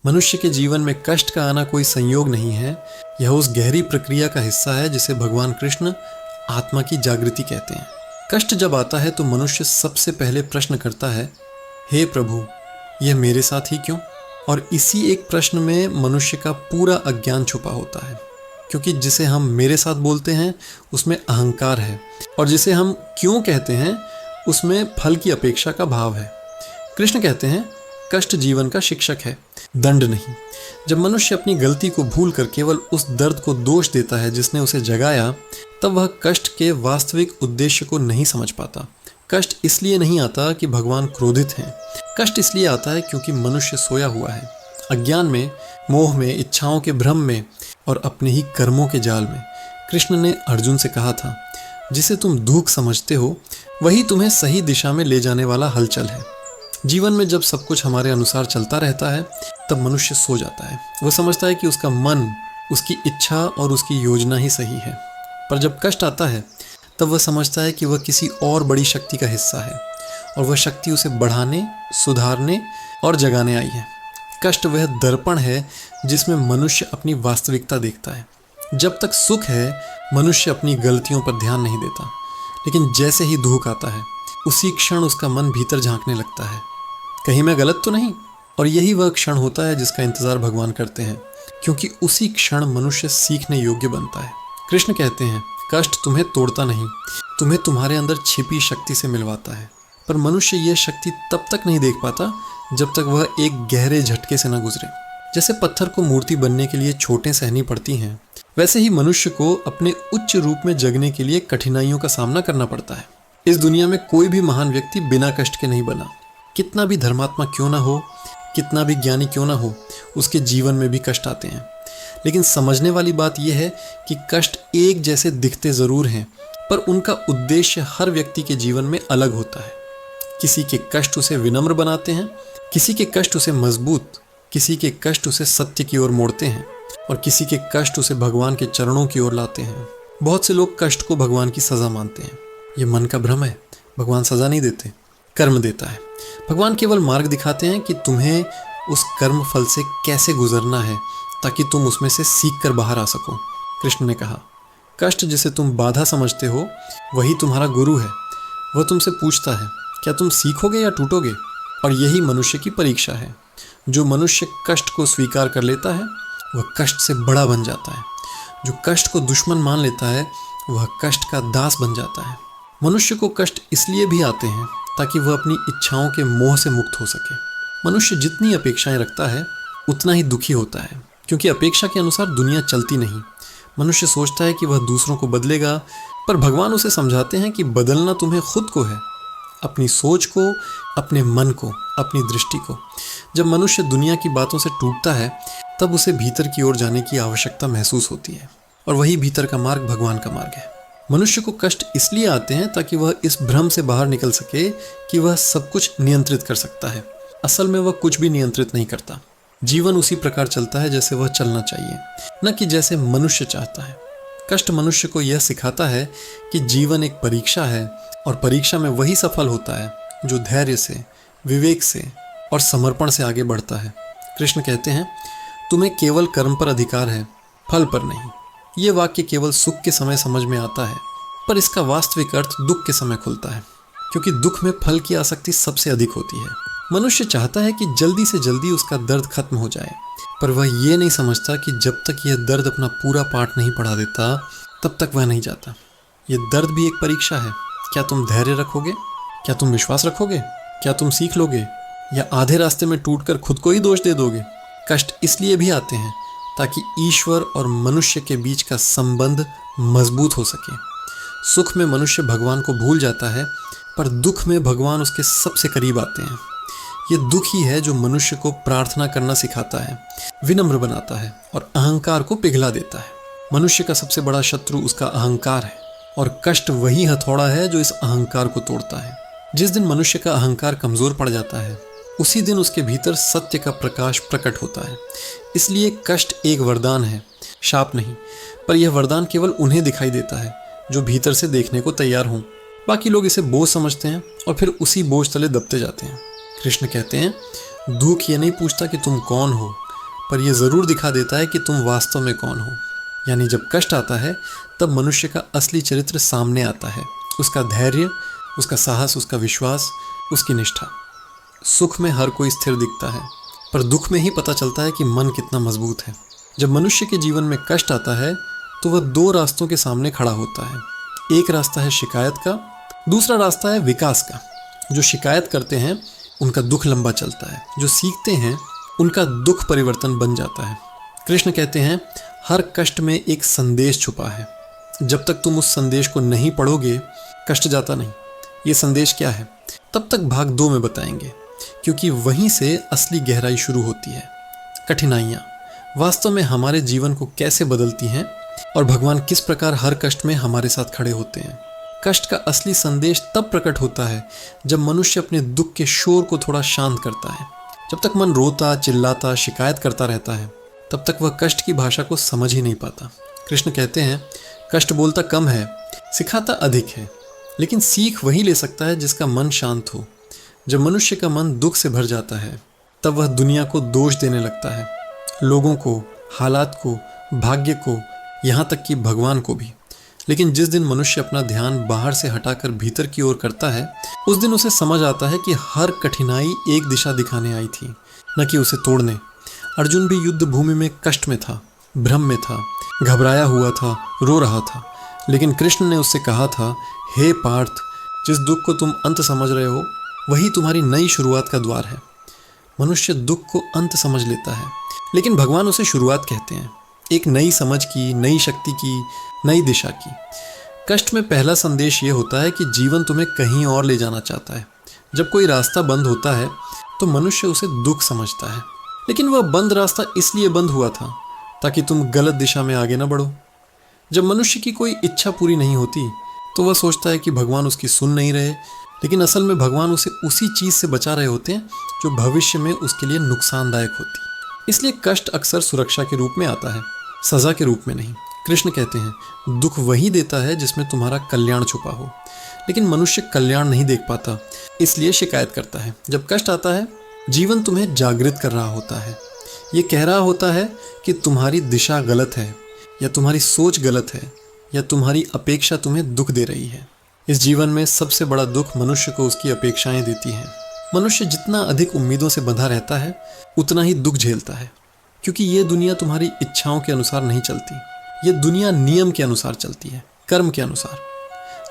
मनुष्य के जीवन में कष्ट का आना कोई संयोग नहीं है, यह उस गहरी प्रक्रिया का हिस्सा है जिसे भगवान कृष्ण आत्मा की जागृति कहते हैं। कष्ट जब आता है तो मनुष्य सबसे पहले प्रश्न करता है, हे प्रभु, यह मेरे साथ ही क्यों? और इसी एक प्रश्न में मनुष्य का पूरा अज्ञान छुपा होता है, क्योंकि जिसे हम मेरे साथ बोलते हैं उसमें अहंकार है, और जिसे हम क्यों कहते हैं उसमें फल की अपेक्षा का भाव है। कृष्ण कहते हैं, कष्ट जीवन का शिक्षक है, दंड नहीं। जब मनुष्य अपनी गलती को भूलकर केवल उस दर्द को दोष देता है जिसने उसे जगाया, तब वह कष्ट के वास्तविक उद्देश्य को नहीं समझ पाता। कष्ट इसलिए नहीं आता कि भगवान क्रोधित हैं, कष्ट इसलिए आता है क्योंकि मनुष्य सोया हुआ है, अज्ञान में, मोह में, इच्छाओं के भ्रम में और अपने ही कर्मों के जाल में। कृष्ण ने अर्जुन से कहा था, जिसे तुम दुख समझते हो वही तुम्हें सही दिशा में ले जाने वाला हलचल है। जीवन में जब सब कुछ हमारे अनुसार चलता रहता है तब मनुष्य सो जाता है। वह समझता है कि उसका मन, उसकी इच्छा और उसकी योजना ही सही है। पर जब कष्ट आता है तब वह समझता है कि वह किसी और बड़ी शक्ति का हिस्सा है और वह शक्ति उसे बढ़ाने, सुधारने और जगाने आई है। कष्ट वह दर्पण है जिसमें मनुष्य अपनी वास्तविकता देखता है। जब तक सुख है मनुष्य अपनी गलतियों पर ध्यान नहीं देता, लेकिन जैसे ही दुख आता है उसी क्षण उसका मन भीतर झांकने लगता है, कहीं मैं गलत तो नहीं? और यही वह क्षण होता है जिसका इंतजार भगवान करते हैं, क्योंकि उसी क्षण मनुष्य सीखने योग्य बनता है। कृष्ण कहते हैं, कष्ट तुम्हें तोड़ता नहीं, तुम्हें तुम्हारे अंदर छिपी शक्ति से मिलवाता है। पर मनुष्य यह शक्ति तब तक नहीं देख पाता जब तक वह एक गहरे झटके से न गुजरे। जैसे पत्थर को मूर्ति बनने के लिए चोटें सहनी पड़ती हैं, वैसे ही मनुष्य को अपने उच्च रूप में जगने के लिए कठिनाइयों का सामना करना पड़ता है। इस दुनिया में कोई भी महान व्यक्ति बिना कष्ट के नहीं बना। कितना भी धर्मात्मा क्यों ना हो, कितना भी ज्ञानी क्यों ना हो, उसके जीवन में भी कष्ट आते हैं। लेकिन समझने वाली बात यह है कि कष्ट एक जैसे दिखते ज़रूर हैं, पर उनका उद्देश्य हर व्यक्ति के जीवन में अलग होता है। किसी के कष्ट उसे विनम्र बनाते हैं, किसी के कष्ट उसे मजबूत, किसी के कष्ट उसे सत्य की ओर मोड़ते हैं और किसी के कष्ट उसे भगवान के चरणों की ओर लाते हैं। बहुत से लोग कष्ट को भगवान की सज़ा मानते हैं। ये मन का भ्रम है। भगवान सज़ा नहीं देते, कर्म देता है। भगवान केवल मार्ग दिखाते हैं कि तुम्हें उस कर्म फल से कैसे गुजरना है ताकि तुम उसमें से सीख कर बाहर आ सको। कृष्ण ने कहा, कष्ट जिसे तुम बाधा समझते हो वही तुम्हारा गुरु है। वह तुमसे पूछता है, क्या तुम सीखोगे या टूटोगे? और यही मनुष्य की परीक्षा है। जो मनुष्य कष्ट को स्वीकार कर लेता है वह कष्ट से बड़ा बन जाता है। जो कष्ट को दुश्मन मान लेता है वह कष्ट का दास बन जाता है। मनुष्य को कष्ट इसलिए भी आते हैं ताकि वह अपनी इच्छाओं के मोह से मुक्त हो सके। मनुष्य जितनी अपेक्षाएं रखता है उतना ही दुखी होता है, क्योंकि अपेक्षा के अनुसार दुनिया चलती नहीं। मनुष्य सोचता है कि वह दूसरों को बदलेगा, पर भगवान उसे समझाते हैं कि बदलना तुम्हें खुद को है, अपनी सोच को, अपने मन को, अपनी दृष्टि को। जब मनुष्य दुनिया की बातों से टूटता है तब उसे भीतर की ओर जाने की आवश्यकता महसूस होती है, और वही भीतर का मार्ग भगवान का मार्ग है। मनुष्य को कष्ट इसलिए आते हैं ताकि वह इस भ्रम से बाहर निकल सके कि वह सब कुछ नियंत्रित कर सकता है। असल में वह कुछ भी नियंत्रित नहीं करता। जीवन उसी प्रकार चलता है जैसे वह चलना चाहिए, न कि जैसे मनुष्य चाहता है। कष्ट मनुष्य को यह सिखाता है कि जीवन एक परीक्षा है, और परीक्षा में वही सफल होता है जो धैर्य से, विवेक से और समर्पण से आगे बढ़ता है। कृष्ण कहते हैं, तुम्हें केवल कर्म पर अधिकार है, फल पर नहीं। ये वाक्य केवल सुख के समय समझ में आता है, पर इसका वास्तविक अर्थ दुख के समय खुलता है, क्योंकि दुख में फल की आसक्ति सबसे अधिक होती है। मनुष्य चाहता है कि जल्दी से जल्दी उसका दर्द खत्म हो जाए, पर वह ये नहीं समझता कि जब तक यह दर्द अपना पूरा पाठ नहीं पढ़ा देता तब तक वह नहीं जाता। यह दर्द भी एक परीक्षा है। क्या तुम धैर्य रखोगे? क्या तुम विश्वास रखोगे? क्या तुम सीख लोगे, या आधे रास्ते में टूटकर खुद को ही दोष दे दोगे? कष्ट इसलिए भी आते हैं ताकि ईश्वर और मनुष्य के बीच का संबंध मजबूत हो सके। सुख में मनुष्य भगवान को भूल जाता है, पर दुख में भगवान उसके सबसे करीब आते हैं। ये दुख ही है जो मनुष्य को प्रार्थना करना सिखाता है, विनम्र बनाता है और अहंकार को पिघला देता है। मनुष्य का सबसे बड़ा शत्रु उसका अहंकार है, और कष्ट वही हथौड़ा है जो इस अहंकार को तोड़ता है। जिस दिन मनुष्य का अहंकार कमज़ोर पड़ जाता है उसी दिन उसके भीतर सत्य का प्रकाश प्रकट होता है। इसलिए कष्ट एक वरदान है, शाप नहीं। पर यह वरदान केवल उन्हें दिखाई देता है जो भीतर से देखने को तैयार हों। बाकी लोग इसे बोझ समझते हैं और फिर उसी बोझ तले दबते जाते हैं। कृष्ण कहते हैं, दुख ये नहीं पूछता कि तुम कौन हो, पर यह ज़रूर दिखा देता है कि तुम वास्तव में कौन हो। यानी जब कष्ट आता है तब मनुष्य का असली चरित्र सामने आता है, उसका धैर्य, उसका साहस, उसका विश्वास, उसकी निष्ठा। सुख में हर कोई स्थिर दिखता है, पर दुख में ही पता चलता है कि मन कितना मजबूत है। जब मनुष्य के जीवन में कष्ट आता है तो वह दो रास्तों के सामने खड़ा होता है। एक रास्ता है शिकायत का, दूसरा रास्ता है विकास का। जो शिकायत करते हैं उनका दुख लंबा चलता है, जो सीखते हैं उनका दुख परिवर्तन बन जाता है। कृष्ण कहते हैं हर कष्ट में एक संदेश छुपा है। जब तक तुम उस संदेश को नहीं पढ़ोगे कष्ट जाता नहीं। ये संदेश क्या है तब तक भाग 2 में बताएंगे, क्योंकि वहीं से असली गहराई शुरू होती है। कठिनाइयाँ वास्तव में हमारे जीवन को कैसे बदलती हैं और भगवान किस प्रकार हर कष्ट में हमारे साथ खड़े होते हैं। कष्ट का असली संदेश तब प्रकट होता है जब मनुष्य अपने दुख के शोर को थोड़ा शांत करता है। जब तक मन रोता, चिल्लाता, शिकायत करता रहता है तब तक वह कष्ट की भाषा को समझ ही नहीं पाता। कृष्ण कहते हैं कष्ट बोलता कम है, सिखाता अधिक है, लेकिन सीख वही ले सकता है जिसका मन शांत हो। जब मनुष्य का मन दुख से भर जाता है तब वह दुनिया को दोष देने लगता है, लोगों को, हालात को, भाग्य को, यहाँ तक कि भगवान को भी। लेकिन जिस दिन मनुष्य अपना ध्यान बाहर से हटाकर भीतर की ओर करता है उस दिन उसे समझ आता है कि हर कठिनाई एक दिशा दिखाने आई थी, न कि उसे तोड़ने। अर्जुन भी युद्ध भूमि में कष्ट में था, भ्रम में था, घबराया हुआ था, रो रहा था, लेकिन कृष्ण ने उससे कहा था, हे पार्थ, जिस दुख को तुम अंत समझ रहे हो वही तुम्हारी नई शुरुआत का द्वार है। मनुष्य दुख को अंत समझ लेता है, लेकिन भगवान उसे शुरुआत कहते हैं, एक नई समझ की, नई शक्ति की, नई दिशा की। कष्ट में पहला संदेश ये होता है कि जीवन तुम्हें कहीं और ले जाना चाहता है। जब कोई रास्ता बंद होता है तो मनुष्य उसे दुख समझता है, लेकिन वह बंद रास्ता इसलिए बंद हुआ था ताकि तुम गलत दिशा में आगे न बढ़ो। जब मनुष्य की कोई इच्छा पूरी नहीं होती तो वह सोचता है कि भगवान उसकी सुन नहीं रहे, लेकिन असल में भगवान उसे उसी चीज़ से बचा रहे होते हैं जो भविष्य में उसके लिए नुकसानदायक होती। इसलिए कष्ट अक्सर सुरक्षा के रूप में आता है, सज़ा के रूप में नहीं। कृष्ण कहते हैं दुख वही देता है जिसमें तुम्हारा कल्याण छुपा हो, लेकिन मनुष्य कल्याण नहीं देख पाता, इसलिए शिकायत करता है। जब कष्ट आता है जीवन तुम्हें जागृत कर रहा होता है, ये कह रहा होता है कि तुम्हारी दिशा गलत है, या तुम्हारी सोच गलत है, या तुम्हारी अपेक्षा तुम्हें दुख दे रही है। इस जीवन में सबसे बड़ा दुख मनुष्य को उसकी अपेक्षाएं देती हैं। मनुष्य जितना अधिक उम्मीदों से बंधा रहता है उतना ही दुख झेलता है, क्योंकि ये दुनिया तुम्हारी इच्छाओं के अनुसार नहीं चलती। ये दुनिया नियम के अनुसार चलती है, कर्म के अनुसार।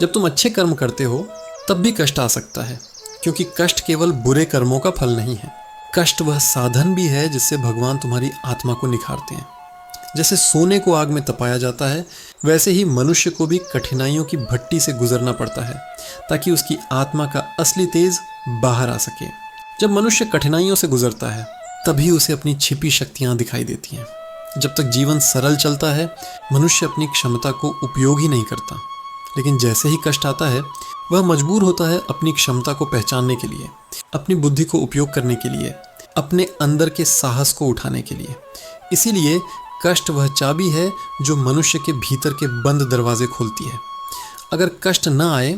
जब तुम अच्छे कर्म करते हो तब भी कष्ट आ सकता है, क्योंकि कष्ट केवल बुरे कर्मों का फल नहीं है। कष्ट वह साधन भी है जिससे भगवान तुम्हारी आत्मा को निखारते हैं। जैसे सोने को आग में तपाया जाता है, वैसे ही मनुष्य को भी कठिनाइयों की भट्टी से गुजरना पड़ता है ताकि उसकी आत्मा का असली तेज बाहर आ सके। जब मनुष्य कठिनाइयों से गुजरता है तभी उसे अपनी छिपी शक्तियाँ दिखाई देती हैं। जब तक जीवन सरल चलता है मनुष्य अपनी क्षमता को उपयोग ही नहीं करता, लेकिन जैसे ही कष्ट आता है वह मजबूर होता है अपनी क्षमता को पहचानने के लिए, अपनी बुद्धि को उपयोग करने के लिए, अपने अंदर के साहस को उठाने के लिए। इसीलिए कष्ट वह चाबी है जो मनुष्य के भीतर के बंद दरवाजे खोलती है। अगर कष्ट न आए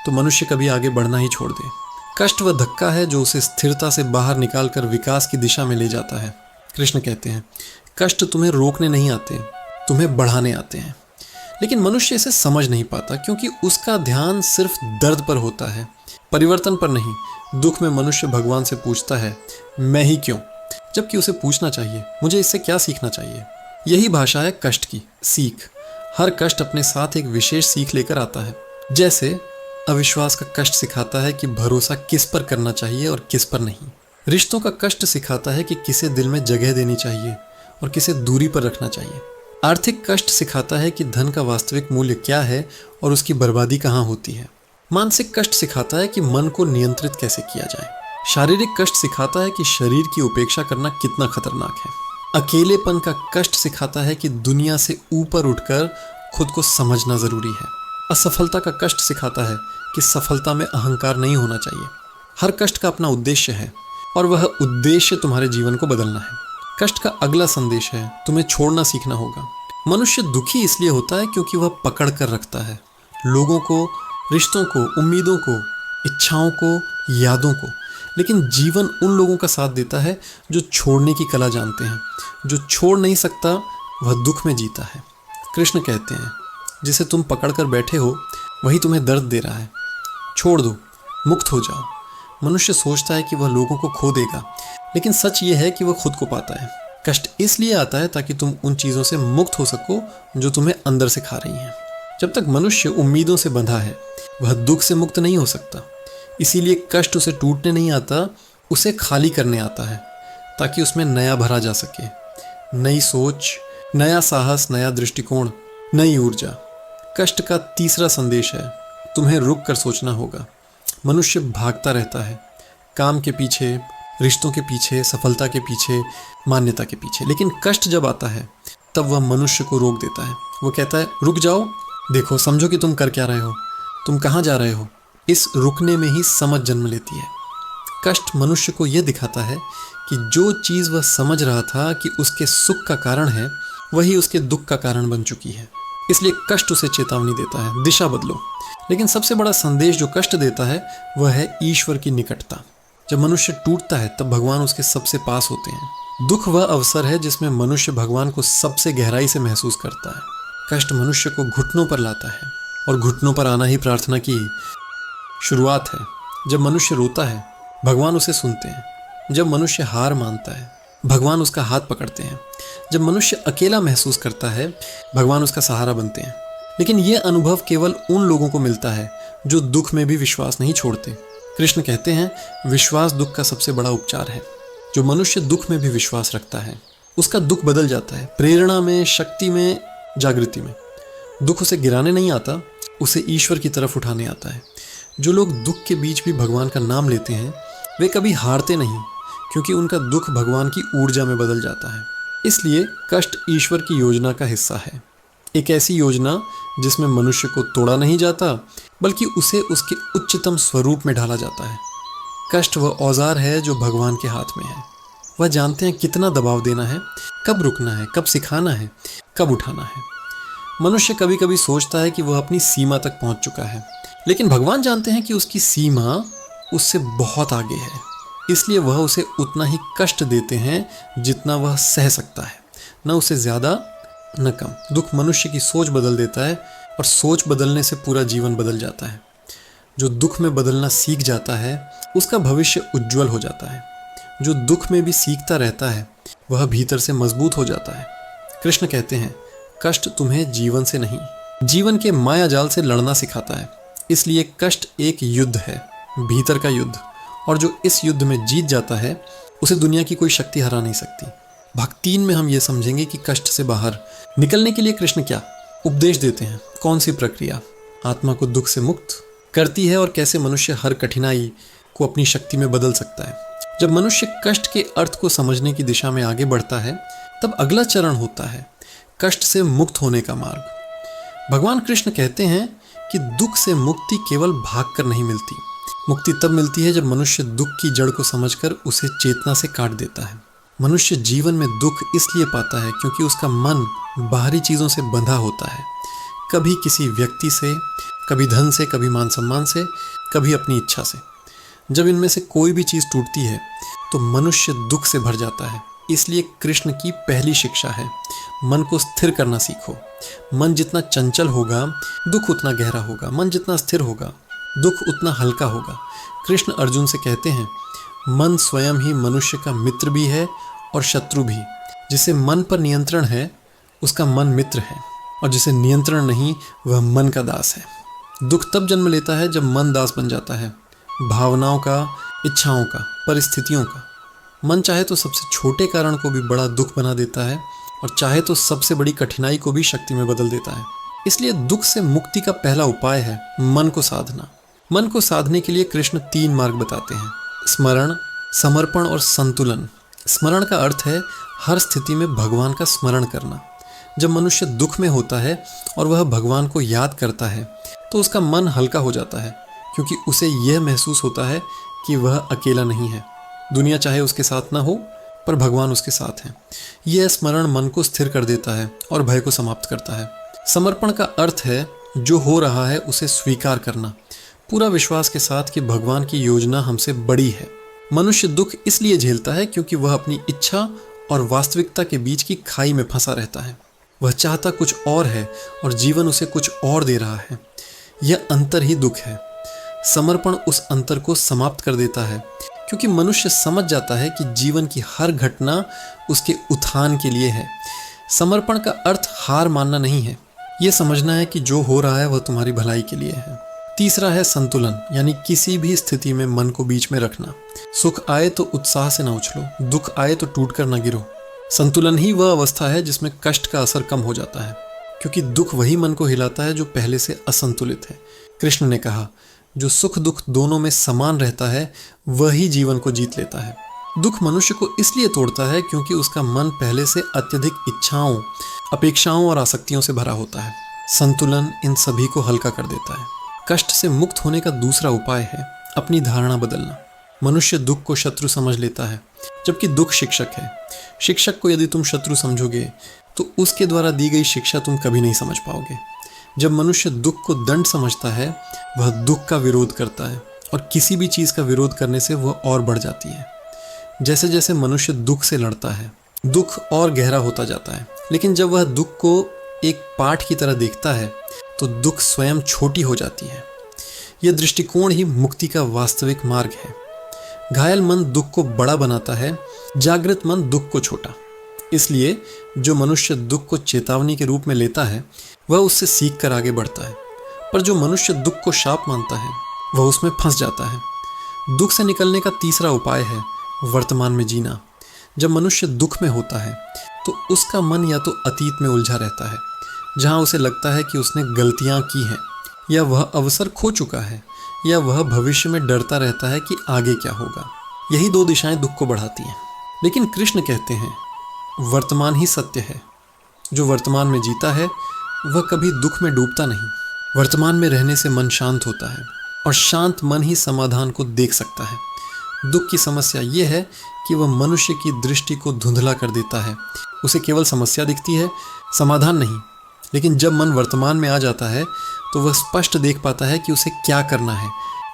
तो मनुष्य कभी आगे बढ़ना ही छोड़ दे। कष्ट वह धक्का है जो उसे स्थिरता से बाहर निकालकर विकास की दिशा में ले जाता है। कृष्ण कहते हैं कष्ट तुम्हें रोकने नहीं आते, तुम्हें बढ़ाने आते हैं। लेकिन मनुष्य इसे समझ नहीं पाता क्योंकि उसका ध्यान सिर्फ दर्द पर होता है, परिवर्तन पर नहीं। दुख में मनुष्य भगवान से पूछता है मैं ही क्यों, जबकि उसे पूछना चाहिए मुझे इससे क्या सीखना चाहिए। यही भाषा है कष्ट की, सीख। हर कष्ट अपने साथ एक विशेष सीख लेकर आता है। जैसे अविश्वास का कष्ट सिखाता है कि भरोसा किस पर करना चाहिए और किस पर नहीं। रिश्तों का कष्ट सिखाता है कि किसे दिल में जगह देनी चाहिए और किसे दूरी पर रखना चाहिए। आर्थिक कष्ट सिखाता है कि धन का वास्तविक मूल्य क्या है और उसकी बर्बादी कहाँ होती है। मानसिक कष्ट सिखाता है कि मन को नियंत्रित कैसे किया जाए। शारीरिक कष्ट सिखाता है कि शरीर की उपेक्षा करना कितना खतरनाक है। अकेलेपन का कष्ट सिखाता है कि दुनिया से ऊपर उठकर खुद को समझना जरूरी है। असफलता का कष्ट सिखाता है कि सफलता में अहंकार नहीं होना चाहिए। हर कष्ट का अपना उद्देश्य है और वह उद्देश्य तुम्हारे जीवन को बदलना है। कष्ट का अगला संदेश है तुम्हें छोड़ना सीखना होगा। मनुष्य दुखी इसलिए होता है क्योंकि वह पकड़ कर रखता है लोगों को, रिश्तों को, उम्मीदों को, इच्छाओं को, यादों को, लेकिन जीवन उन लोगों का साथ देता है जो छोड़ने की कला जानते हैं। जो छोड़ नहीं सकता वह दुख में जीता है। कृष्ण कहते हैं, जिसे तुम पकड़ कर बैठे हो वही तुम्हें दर्द दे रहा है, छोड़ दो, मुक्त हो जाओ। मनुष्य सोचता है कि वह लोगों को खो देगा, लेकिन सच ये है कि वह खुद को पाता है। कष्ट इसलिए आता है ताकि तुम उन चीज़ों से मुक्त हो सको जो तुम्हें अंदर से खा रही हैं। जब तक मनुष्य उम्मीदों से बंधा है वह दुख से मुक्त नहीं हो सकता। इसीलिए कष्ट उसे टूटने नहीं आता, उसे खाली करने आता है, ताकि उसमें नया भरा जा सके। नई सोच, नया साहस, नया दृष्टिकोण, नई ऊर्जा। कष्ट का तीसरा संदेश है, तुम्हें रुक कर सोचना होगा। मनुष्य भागता रहता है, काम के पीछे, रिश्तों के पीछे, सफलता के पीछे, मान्यता के पीछे। लेकिन कष्ट जब आता है तब वह मनुष्य को रोक देता है। वो कहता है, रुक जाओ, देखो, समझो कि तुम कर क्या रहे हो, तुम कहाँ जा रहे हो। इस रुकने में ही समझ जन्म लेती है। कष्ट मनुष्य को यह दिखाता है कि जो चीज़ वह समझ रहा था कि उसके सुख का कारण है, वही उसके दुख का कारण बन चुकी है। इसलिए कष्ट उसे चेतावनी देता है, दिशा बदलो। लेकिन सबसे बड़ा संदेश जो कष्ट देता है वह है ईश्वर की निकटता। जब मनुष्य टूटता है तब भगवान उसके सबसे पास होते हैं। दुख वह अवसर है जिसमें मनुष्य भगवान को सबसे गहराई से महसूस करता है। कष्ट मनुष्य को घुटनों पर लाता है, और घुटनों पर आना ही प्रार्थना की शुरुआत है। जब मनुष्य रोता है भगवान उसे सुनते हैं। जब मनुष्य हार मानता है भगवान उसका हाथ पकड़ते हैं। जब मनुष्य अकेला महसूस करता है भगवान उसका सहारा बनते हैं। लेकिन यह अनुभव केवल उन लोगों को मिलता है जो दुख में भी विश्वास नहीं छोड़ते। कृष्ण कहते हैं, विश्वास दुख का सबसे बड़ा उपचार है। जो मनुष्य दुख में भी विश्वास रखता है उसका दुख बदल जाता है, प्रेरणा में, शक्ति में, जागृति में। दुख उसे गिराने नहीं आता, उसे ईश्वर की तरफ उठाने आता है। जो लोग दुख के बीच भी भगवान का नाम लेते हैं वे कभी हारते नहीं, क्योंकि उनका दुख भगवान की ऊर्जा में बदल जाता है। इसलिए कष्ट ईश्वर की योजना का हिस्सा है। एक ऐसी योजना जिसमें मनुष्य को तोड़ा नहीं जाता, बल्कि उसे उसके उच्चतम स्वरूप में ढाला जाता है। कष्ट वह औजार है जो भगवान के हाथ में है। वह जानते हैं कितना दबाव देना है, कब रुकना है, कब सिखाना है, कब उठाना है। मनुष्य कभी कभी सोचता है कि वह अपनी सीमा तक पहुंच चुका है, लेकिन भगवान जानते हैं कि उसकी सीमा उससे बहुत आगे है। इसलिए वह उसे उतना ही कष्ट देते हैं जितना वह सह सकता है, न उससे ज़्यादा न कम। दुख मनुष्य की सोच बदल देता है, और सोच बदलने से पूरा जीवन बदल जाता है। जो दुख में बदलना सीख जाता है उसका भविष्य उज्जवल हो जाता है। जो दुख में भी सीखता रहता है वह भीतर से मजबूत हो जाता है। कृष्ण कहते हैं, कष्ट तुम्हें जीवन से नहीं, जीवन के माया जाल से लड़ना सिखाता है। इसलिए कष्ट एक युद्ध है, भीतर का युद्ध, और जो इस युद्ध में जीत जाता है उसे दुनिया की कोई शक्ति हरा नहीं सकती। भाग 3 में हम ये समझेंगे कि कष्ट से बाहर निकलने के लिए कृष्ण क्या उपदेश देते हैं, कौन सी प्रक्रिया आत्मा को दुख से मुक्त करती है, और कैसे मनुष्य हर कठिनाई को अपनी शक्ति में बदल सकता है। जब मनुष्य कष्ट के अर्थ को समझने की दिशा में आगे बढ़ता है तब अगला चरण होता है कष्ट से मुक्त होने का मार्ग। भगवान कृष्ण कहते हैं कि दुख से मुक्ति केवल भागकर नहीं मिलती। मुक्ति तब मिलती है जब मनुष्य दुख की जड़ को समझकर उसे चेतना से काट देता है। मनुष्य जीवन में दुख इसलिए पाता है क्योंकि उसका मन बाहरी चीज़ों से बंधा होता है, कभी किसी व्यक्ति से, कभी धन से, कभी मान सम्मान से, कभी अपनी इच्छा से। जब इनमें से कोई भी चीज़ टूटती है तो मनुष्य दुख से भर जाता है। इसलिए कृष्ण की पहली शिक्षा है, मन को स्थिर करना सीखो। मन जितना चंचल होगा दुख उतना गहरा होगा, मन जितना स्थिर होगा दुख उतना हल्का होगा। कृष्ण अर्जुन से कहते हैं, मन स्वयं ही मनुष्य का मित्र भी है और शत्रु भी। जिसे मन पर नियंत्रण है उसका मन मित्र है, और जिसे नियंत्रण नहीं वह मन का दास है। दुख तब जन्म लेता है जब मन दास बन जाता है, भावनाओं का, इच्छाओं का, परिस्थितियों का। मन चाहे तो सबसे छोटे कारण को भी बड़ा दुख बना देता है, और चाहे तो सबसे बड़ी कठिनाई को भी शक्ति में बदल देता है। इसलिए दुख से मुक्ति का पहला उपाय है मन को साधना। मन को साधने के लिए कृष्ण 3 मार्ग बताते हैं, स्मरण, समर्पण और संतुलन। स्मरण का अर्थ है हर स्थिति में भगवान का स्मरण करना। जब मनुष्य दुख में होता है और वह भगवान को याद करता है तो उसका मन हल्का हो जाता है, क्योंकि उसे यह महसूस होता है कि वह अकेला नहीं है। दुनिया चाहे उसके साथ ना हो, पर भगवान उसके साथ हैं। यह स्मरण मन को स्थिर कर देता है और भय को समाप्त करता है। समर्पण का अर्थ है जो हो रहा है उसे स्वीकार करना, पूरा विश्वास के साथ कि भगवान की योजना हमसे बड़ी है। मनुष्य दुख इसलिए झेलता है क्योंकि वह अपनी इच्छा और वास्तविकता के बीच की खाई में फंसा रहता है। वह चाहता कुछ और है और जीवन उसे कुछ और दे रहा है। यह अंतर ही दुख है। समर्पण उस अंतर को समाप्त कर देता है, क्योंकि मनुष्य समझ जाता है कि जीवन की हर घटना उसके उत्थान के लिए है। समर्पण का अर्थ हार मानना नहीं है, यह समझना है कि जो हो रहा है वह तुम्हारी भलाई के लिए है। तीसरा है संतुलन, यानी किसी भी स्थिति में मन को बीच में रखना। सुख आए तो उत्साह से ना उछलो, दुख आए तो टूटकर ना गिरो। संतुलन ही वह अवस्था है जिसमें कष्ट का असर कम हो जाता है, क्योंकि दुख वही मन को हिलाता है जो पहले से असंतुलित है। कृष्ण ने कहा, जो सुख दुख दोनों में समान रहता है वही जीवन को जीत लेता है। दुख मनुष्य को इसलिए तोड़ता है क्योंकि उसका मन पहले से अत्यधिक इच्छाओं, अपेक्षाओं और आसक्तियों से भरा होता है। संतुलन इन सभी को हल्का कर देता है। कष्ट से मुक्त होने का दूसरा उपाय है अपनी धारणा बदलना। मनुष्य दुख को शत्रु समझ लेता है, जबकि दुख शिक्षक है। शिक्षक को यदि तुम शत्रु समझोगे तो उसके द्वारा दी गई शिक्षा तुम कभी नहीं समझ पाओगे। जब मनुष्य दुख को दंड समझता है, वह दुख का विरोध करता है, और किसी भी चीज़ का विरोध करने से वह और बढ़ जाती है। जैसे जैसे मनुष्य दुख से लड़ता है, दुख और गहरा होता जाता है। लेकिन जब वह दुख को एक पाठ की तरह देखता है तो दुख स्वयं छोटी हो जाती है। यह दृष्टिकोण ही मुक्ति का वास्तविक मार्ग है। घायल मन दुख को बड़ा बनाता है, जागृत मन दुख को छोटा। इसलिए जो मनुष्य दुख को चेतावनी के रूप में लेता है वह उससे सीख कर आगे बढ़ता है, पर जो मनुष्य दुख को शाप मानता है वह उसमें फंस जाता है। दुख से निकलने का तीसरा उपाय है वर्तमान में जीना। जब मनुष्य दुख में होता है तो उसका मन या तो अतीत में उलझा रहता है, जहाँ उसे लगता है कि उसने गलतियाँ की हैं, या वह अवसर खो चुका है, या वह भविष्य में डरता रहता है कि आगे क्या होगा। यही दो दिशाएं दुख को बढ़ाती हैं। लेकिन कृष्ण कहते हैं वर्तमान ही सत्य है। जो वर्तमान में जीता है वह कभी दुख में डूबता नहीं। वर्तमान में रहने से मन शांत होता है, और शांत मन ही समाधान को देख सकता है। दुख की समस्या यह है कि वह मनुष्य की दृष्टि को धुंधला कर देता है। उसे केवल समस्या दिखती है, समाधान नहीं। लेकिन जब मन वर्तमान में आ जाता है तो वह स्पष्ट देख पाता है कि उसे क्या करना है,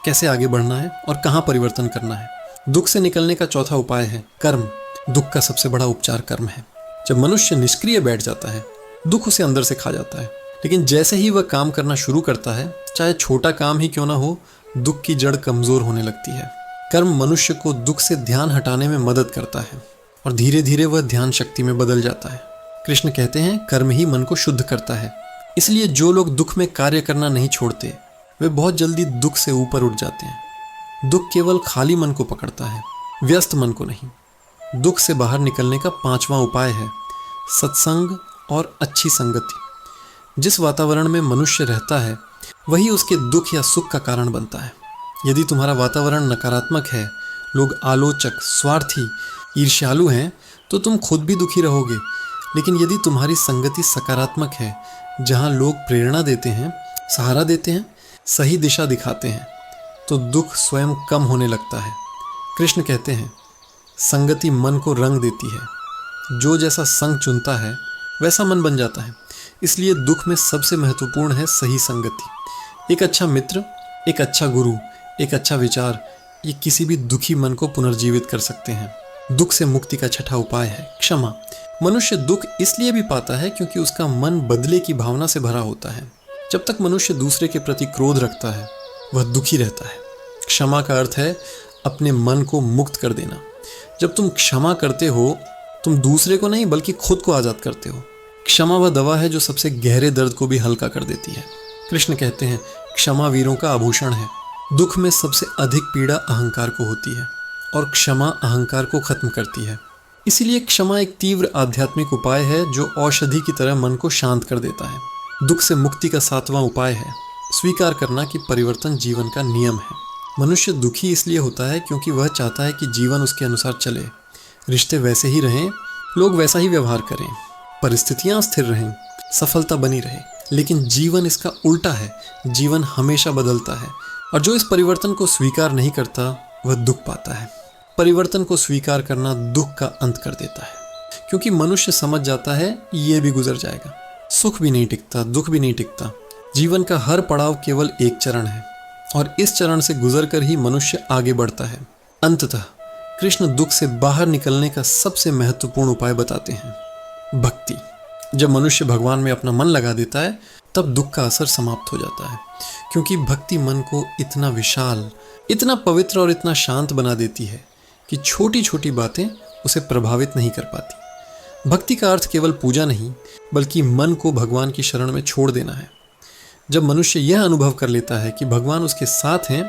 कैसे आगे बढ़ना है और कहाँ परिवर्तन करना है। दुख से निकलने का चौथा उपाय है कर्म। दुख का सबसे बड़ा उपचार कर्म है। जब मनुष्य निष्क्रिय बैठ जाता है, दुख उसे अंदर से खा जाता है। लेकिन जैसे ही वह काम करना शुरू करता है, चाहे छोटा काम ही क्यों ना हो, दुख की जड़ कमजोर होने लगती है। कर्म मनुष्य को दुख से ध्यान हटाने में मदद करता है, और धीरे धीरे वह ध्यान शक्ति में बदल जाता है। कृष्ण कहते हैं कर्म ही मन को शुद्ध करता है। इसलिए जो लोग दुख में कार्य करना नहीं छोड़ते, वे बहुत जल्दी दुख से ऊपर उठ जाते हैं। दुख केवल खाली मन को पकड़ता है, व्यस्त मन को नहीं। दुख से बाहर निकलने का पांचवा उपाय है सत्संग और अच्छी संगति। जिस वातावरण में मनुष्य रहता है वही उसके दुख या सुख का कारण बनता है। यदि तुम्हारा वातावरण नकारात्मक है, लोग आलोचक, स्वार्थी, ईर्ष्यालु हैं, तो तुम खुद भी दुखी रहोगे। लेकिन यदि तुम्हारी संगति सकारात्मक है, जहाँ लोग प्रेरणा देते हैं, सहारा देते हैं, सही दिशा दिखाते हैं, तो दुख स्वयं कम होने लगता है। कृष्ण कहते हैं संगति मन को रंग देती है। जो जैसा संग चुनता है वैसा मन बन जाता है। इसलिए दुख में सबसे महत्वपूर्ण है सही संगति। एक अच्छा मित्र, एक अच्छा गुरु, एक अच्छा विचार, ये किसी भी दुखी मन को पुनर्जीवित कर सकते हैं। दुख से मुक्ति का छठा उपाय है क्षमा। मनुष्य दुख इसलिए भी पाता है क्योंकि उसका मन बदले की भावना से भरा होता है। जब तक मनुष्य दूसरे के प्रति क्रोध रखता है वह दुखी रहता है। क्षमा का अर्थ है अपने मन को मुक्त कर देना। जब तुम क्षमा करते हो, तुम दूसरे को नहीं बल्कि खुद को आज़ाद करते हो। क्षमा वह दवा है जो सबसे गहरे दर्द को भी हल्का कर देती है। कृष्ण कहते हैं क्षमा वीरों का आभूषण है। दुख में सबसे अधिक पीड़ा अहंकार को होती है, और क्षमा अहंकार को खत्म करती है। इसीलिए क्षमा एक तीव्र आध्यात्मिक उपाय है जो औषधि की तरह मन को शांत कर देता है। दुख से मुक्ति का सातवां उपाय है स्वीकार करना कि परिवर्तन जीवन का नियम है। मनुष्य दुखी इसलिए होता है क्योंकि वह चाहता है कि जीवन उसके अनुसार चले, रिश्ते वैसे ही रहें, लोग वैसा ही व्यवहार करें, परिस्थितियां स्थिर रहें, सफलता बनी रहे। लेकिन जीवन इसका उल्टा है। जीवन हमेशा बदलता है, और जो इस परिवर्तन को स्वीकार नहीं करता वह दुख पाता है। परिवर्तन को स्वीकार करना दुख का अंत कर देता है, क्योंकि मनुष्य समझ जाता है ये भी गुजर जाएगा। सुख भी नहीं टिकता, दुख भी नहीं टिकता। जीवन का हर पड़ाव केवल एक चरण है, और इस चरण से गुजरकर ही मनुष्य आगे बढ़ता है। अंततः कृष्ण दुख से बाहर निकलने का सबसे महत्वपूर्ण उपाय बताते हैं, भक्ति। जब मनुष्य भगवान में अपना मन लगा देता है तब दुख का असर समाप्त हो जाता है, क्योंकि भक्ति मन को इतना विशाल, इतना पवित्र और इतना शांत बना देती है कि छोटी छोटी बातें उसे प्रभावित नहीं कर पाती। भक्ति का अर्थ केवल पूजा नहीं, बल्कि मन को भगवान की शरण में छोड़ देना है। जब मनुष्य यह अनुभव कर लेता है कि भगवान उसके साथ हैं,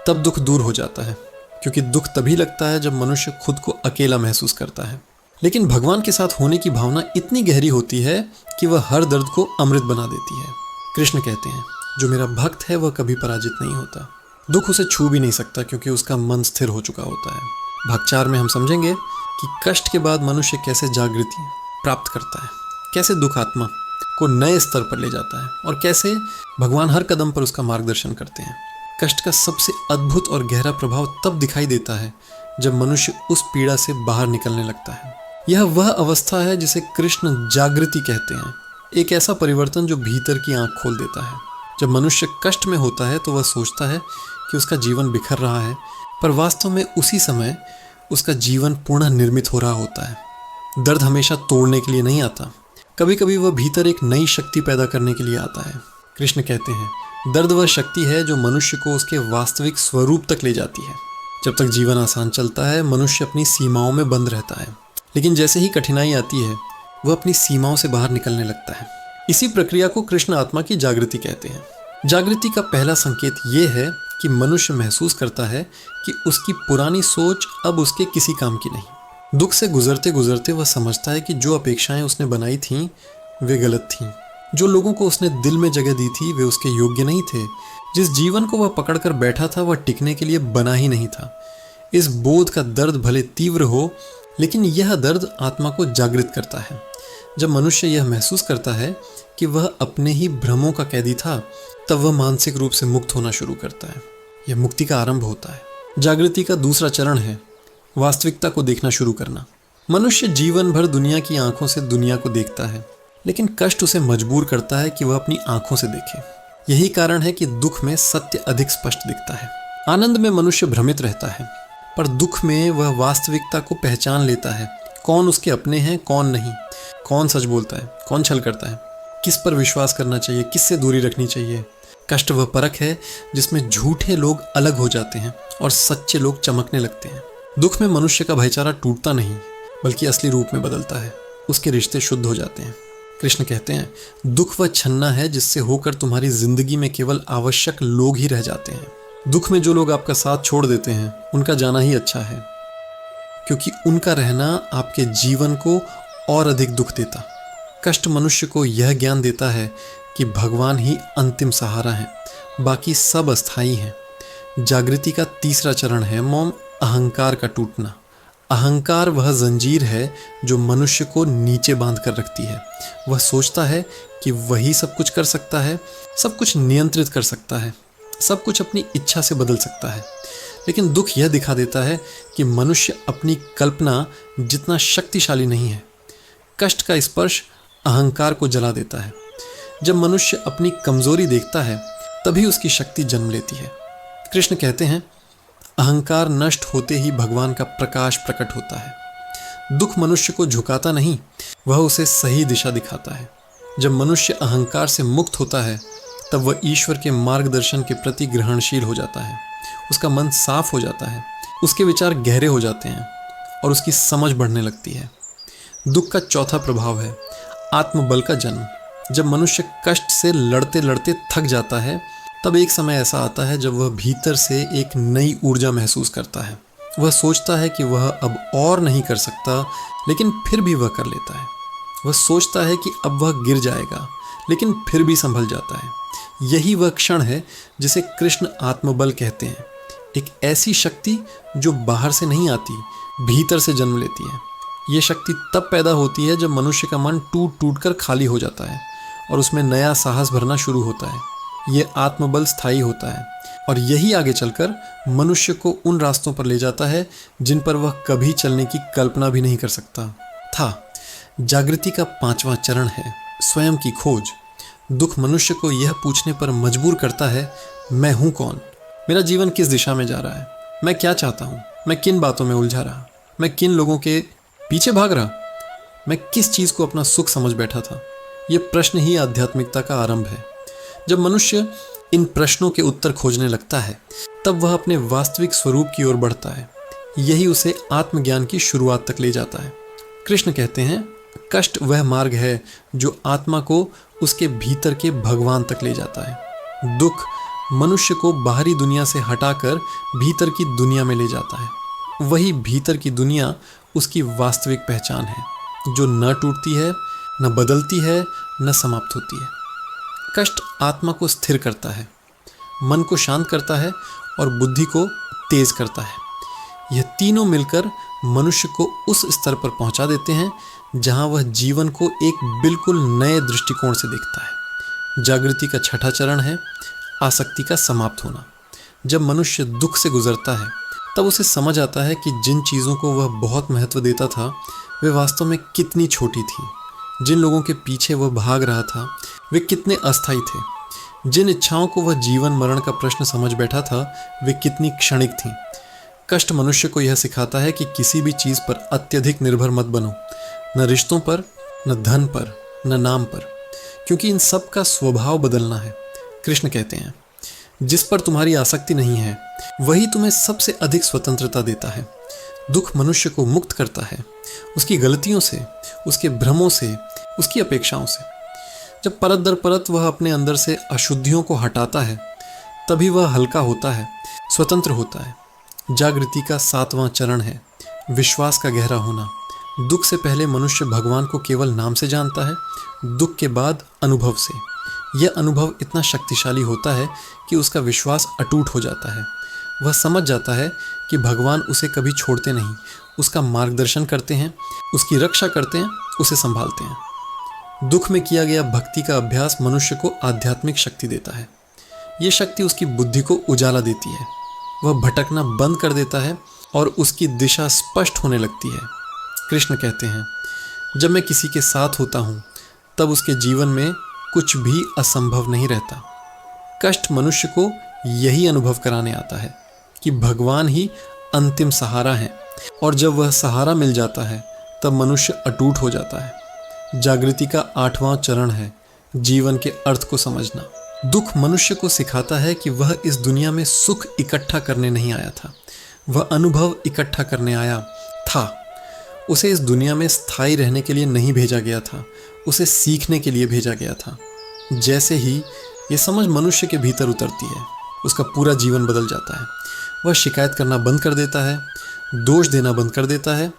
तब दुख दूर हो जाता है, क्योंकि दुख तभी लगता है जब मनुष्य खुद को अकेला महसूस करता है। लेकिन भगवान के साथ होने की भावना इतनी गहरी होती है कि वह हर दर्द को अमृत बना देती है। कृष्ण कहते हैं, जो मेरा भक्त है वह कभी पराजित नहीं होता। दुख उसे छू भी नहीं सकता, क्योंकि उसका मन स्थिर हो चुका होता है। भागचार में हम समझेंगे कि कष्ट के बाद मनुष्य कैसे जागृति प्राप्त करता है, कैसे दुख आत्मा को नए स्तर पर ले जाता है और कैसे भगवान हर कदम पर उसका मार्गदर्शन करते हैं। कष्ट का सबसे अद्भुत और गहरा प्रभाव तब दिखाई देता है जब मनुष्य उस पीड़ा से बाहर निकलने लगता है। यह वह अवस्था है जिसे कृष्ण जागृति कहते हैं, एक ऐसा परिवर्तन जो भीतर की आंख खोल देता है। जब मनुष्य कष्ट में होता है तो वह सोचता है कि उसका जीवन बिखर रहा है, पर वास्तव में उसी समय उसका जीवन पुनः निर्मित हो रहा होता है। दर्द हमेशा तोड़ने के लिए नहीं आता, कभी कभी वह भीतर एक नई शक्ति पैदा करने के लिए आता है। कृष्ण कहते हैं, दर्द वह शक्ति है जो मनुष्य को उसके वास्तविक स्वरूप तक ले जाती है। जब तक जीवन आसान चलता है, मनुष्य अपनी सीमाओं में बंद रहता है, लेकिन जैसे ही कठिनाई आती है वह अपनी सीमाओं से बाहर निकलने लगता है। इसी प्रक्रिया को कृष्ण आत्मा की जागृति कहते हैं। जागृति का पहला संकेत ये है कि मनुष्य महसूस करता है कि उसकी पुरानी सोच अब उसके किसी काम की नहीं। दुख से गुजरते गुजरते वह समझता है कि जो अपेक्षाएं उसने बनाई थीं वे गलत थीं। जो लोगों को उसने दिल में जगह दी थी वे उसके योग्य नहीं थे। जिस जीवन को वह पकड़कर बैठा था वह टिकने के लिए बना ही नहीं था। इस बोध का दर्द भले तीव्र हो, लेकिन यह दर्द आत्मा को जागृत करता है। जब मनुष्य यह महसूस करता है कि वह अपने ही भ्रमों का कैदी था, तब वह मानसिक रूप से मुक्त होना शुरू करता है। यह मुक्ति का आरंभ होता है। जागृति का दूसरा चरण है वास्तविकता को देखना शुरू करना। मनुष्य जीवन भर दुनिया की आंखों से दुनिया को देखता है, लेकिन कष्ट उसे मजबूर करता है कि वह अपनी आंखों से देखे। यही कारण है कि दुख में सत्य अधिक स्पष्ट दिखता है। आनंद में मनुष्य भ्रमित रहता है, पर दुख में वह वास्तविकता को पहचान लेता है। कौन उसके अपने हैं, कौन नहीं, कौन सच बोलता है, कौन छल करता है, किस पर विश्वास करना चाहिए, किससे दूरी रखनी चाहिए। कष्ट वह परख है जिसमें झूठे लोग अलग हो जाते हैं और सच्चे लोग चमकने लगते हैं। दुख में मनुष्य का भाईचारा टूटता नहीं, बल्कि असली रूप में बदलता है। उसके रिश्ते शुद्ध हो जाते हैं। कृष्ण कहते हैं, दुख वह छन्ना है जिससे होकर तुम्हारी जिंदगी में केवल आवश्यक लोग ही रह जाते हैं। दुख में जो लोग आपका साथ छोड़ देते हैं उनका जाना ही अच्छा है, क्योंकि उनका रहना आपके जीवन को और अधिक दुख देता। कष्ट मनुष्य को यह ज्ञान देता है कि भगवान ही अंतिम सहारा है, बाकी सब अस्थायी हैं। जागृति का तीसरा चरण है मौन, अहंकार का टूटना। अहंकार वह जंजीर है जो मनुष्य को नीचे बांध कर रखती है। वह सोचता है कि वही सब कुछ कर सकता है, सब कुछ नियंत्रित कर सकता है, सब कुछ अपनी इच्छा से बदल सकता है। लेकिन दुख यह दिखा देता है कि मनुष्य अपनी कल्पना जितना शक्तिशाली नहीं है। कष्ट का स्पर्श अहंकार को जला देता है। जब मनुष्य अपनी कमजोरी देखता है तभी उसकी शक्ति जन्म लेती है। कृष्ण कहते हैं, अहंकार नष्ट होते ही भगवान का प्रकाश प्रकट होता है। दुख मनुष्य को झुकाता नहीं, वह उसे सही दिशा दिखाता है। जब मनुष्य अहंकार से मुक्त होता है तब वह ईश्वर के मार्गदर्शन के प्रति ग्रहणशील हो जाता है। उसका मन साफ हो जाता है, उसके विचार गहरे हो जाते हैं और उसकी समझ बढ़ने लगती है। दुख का चौथा प्रभाव है आत्मबल का जन्म। जब मनुष्य कष्ट से लड़ते लड़ते थक जाता है तब एक समय ऐसा आता है जब वह भीतर से एक नई ऊर्जा महसूस करता है। वह सोचता है कि वह अब और नहीं कर सकता, लेकिन फिर भी वह कर लेता है। वह सोचता है कि अब वह गिर जाएगा, लेकिन फिर भी संभल जाता है। यही वह क्षण है जिसे कृष्ण आत्मबल कहते हैं। एक ऐसी शक्ति जो बाहर से नहीं आती, भीतर से जन्म लेती है। ये शक्ति तब पैदा होती है जब मनुष्य का मन टूट टूट कर खाली हो जाता है और उसमें नया साहस भरना शुरू होता है। ये आत्मबल स्थायी होता है और यही आगे चलकर मनुष्य को उन रास्तों पर ले जाता है जिन पर वह कभी चलने की कल्पना भी नहीं कर सकता था। जागृति का पांचवा चरण है स्वयं की खोज। दुख मनुष्य को यह पूछने पर मजबूर करता है, मैं हूँ कौन, मेरा जीवन किस दिशा में जा रहा है, मैं क्या चाहता हूँ। मैं किन बातों में उलझा रहा, मैं किन लोगों के पीछे भाग रहा, मैं किस चीज़ को अपना सुख समझ बैठा था। ये प्रश्न ही आध्यात्मिकता का आरंभ है। जब मनुष्य इन प्रश्नों के उत्तर खोजने लगता है तब वह अपने वास्तविक स्वरूप की ओर बढ़ता है। यही उसे आत्मज्ञान की शुरुआत तक ले जाता है। कृष्ण कहते हैं, कष्ट वह मार्ग है जो आत्मा को उसके भीतर के भगवान तक ले जाता है। दुख मनुष्य को बाहरी दुनिया से हटाकर भीतर की दुनिया में ले जाता है। वही भीतर की दुनिया उसकी वास्तविक पहचान है, जो न टूटती है, न बदलती है, न समाप्त होती है। कष्ट आत्मा को स्थिर करता है, मन को शांत करता है और बुद्धि को तेज करता है। यह तीनों मिलकर मनुष्य को उस स्तर पर पहुंचा देते हैं जहां वह जीवन को एक बिल्कुल नए दृष्टिकोण से देखता है। जागृति का छठा चरण है आसक्ति का समाप्त होना। जब मनुष्य दुख से गुजरता है तब उसे समझ आता है कि जिन चीज़ों को वह बहुत महत्व देता था वे वास्तव में कितनी छोटी थी। जिन लोगों के पीछे वह भाग रहा था वे कितने अस्थायी थे। जिन इच्छाओं को वह जीवन मरण का प्रश्न समझ बैठा था वे कितनी क्षणिक थीं। कष्ट मनुष्य को यह सिखाता है कि किसी भी चीज़ पर अत्यधिक निर्भर मत बनो, न रिश्तों पर, न धन पर, न नाम पर, क्योंकि इन सब का स्वभाव बदलना है। कृष्ण कहते हैं, जिस पर तुम्हारी आसक्ति नहीं है वही तुम्हें सबसे अधिक स्वतंत्रता देता है। दुख मनुष्य को मुक्त करता है, उसकी गलतियों से, उसके भ्रमों से, उसकी अपेक्षाओं से। जब परत दर परत वह अपने अंदर से अशुद्धियों को हटाता है तभी वह हल्का होता है, स्वतंत्र होता है। जागृति का सातवां चरण है विश्वास का गहरा होना। दुख से पहले मनुष्य भगवान को केवल नाम से जानता है, दुख के बाद अनुभव से। यह अनुभव इतना शक्तिशाली होता है कि उसका विश्वास अटूट हो जाता है। वह समझ जाता है कि भगवान उसे कभी छोड़ते नहीं, उसका मार्गदर्शन करते हैं, उसकी रक्षा करते हैं, उसे संभालते हैं। दुख में किया गया भक्ति का अभ्यास मनुष्य को आध्यात्मिक शक्ति देता है। ये शक्ति उसकी बुद्धि को उजाला देती है, वह भटकना बंद कर देता है और उसकी दिशा स्पष्ट होने लगती है। कृष्ण कहते हैं, जब मैं किसी के साथ होता हूँ तब उसके जीवन में कुछ भी असंभव नहीं रहता। कष्ट मनुष्य को यही अनुभव कराने आता है कि भगवान ही अंतिम सहारा है, और जब वह सहारा मिल जाता है तब मनुष्य अटूट हो जाता है। जागृति का आठवां चरण है जीवन के अर्थ को समझना। दुख मनुष्य को सिखाता है कि वह इस दुनिया में सुख इकट्ठा करने नहीं आया था, वह अनुभव इकट्ठा करने आया था। उसे इस दुनिया में स्थायी रहने के लिए नहीं भेजा गया था, उसे सीखने के लिए भेजा गया था। जैसे ही ये समझ मनुष्य के भीतर उतरती है, उसका पूरा जीवन बदल जाता है। वह शिकायत करना बंद कर देता है, दोष देना बंद कर देता है,